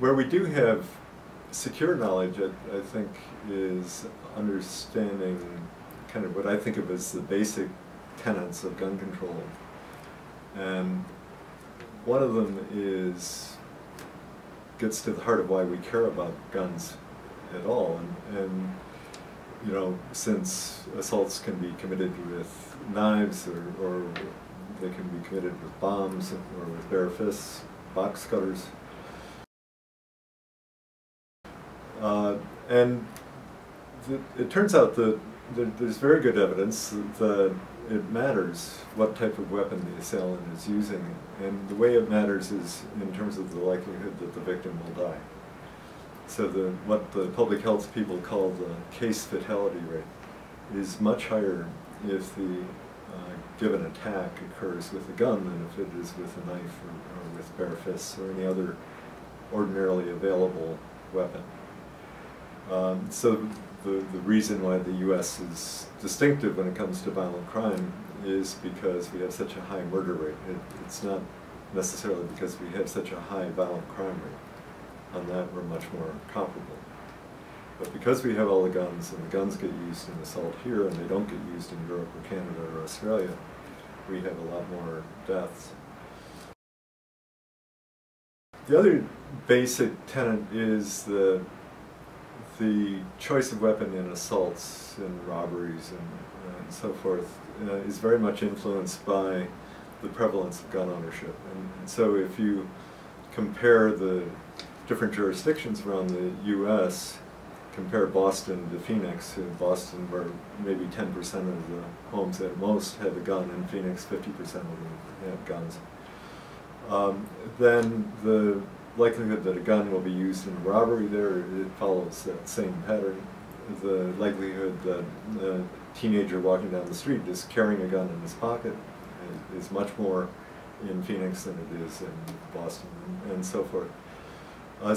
where we do have secure knowledge, I think, is understanding kind of what I think of as the basic tenets of gun control. And one of them gets to the heart of why we care about guns at all. And you know, since assaults can be committed with knives, or they can be committed with bombs, or with bare fists, box cutters. And it turns out that there's very good evidence that it matters what type of weapon the assailant is using, and the way it matters is in terms of the likelihood that the victim will die. So what the public health people call the case fatality rate is much higher if the given attack occurs with a gun than if it is with a knife or with bare fists or any other ordinarily available weapon. So the reason why the U.S. is distinctive when it comes to violent crime is because we have such a high murder rate. It's not necessarily because we have such a high violent crime rate. On that, we're much more comparable. But because we have all the guns, and the guns get used in assault here, and they don't get used in Europe or Canada or Australia, we have a lot more deaths. The other basic tenet is the choice of weapon in assaults and robberies and so forth is very much influenced by the prevalence of gun ownership. And so if you compare the different jurisdictions around the U.S., compare Boston to Phoenix. In Boston, where maybe 10% of the homes at most have a gun, in Phoenix 50% of them have guns. Then the likelihood that a gun will be used in a robbery there, it follows that same pattern. The likelihood that a teenager walking down the street is carrying a gun in his pocket is much more in Phoenix than it is in Boston, and so forth.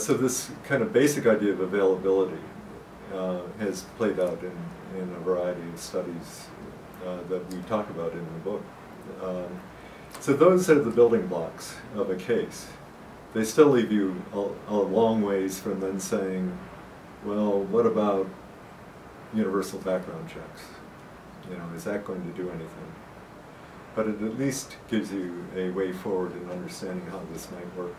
So this kind of basic idea of availability has played out in a variety of studies that we talk about in the book. So those are the building blocks of a case. They still leave you a long ways from then saying, well, what about universal background checks? You know, is that going to do anything? But it at least gives you a way forward in understanding how this might work.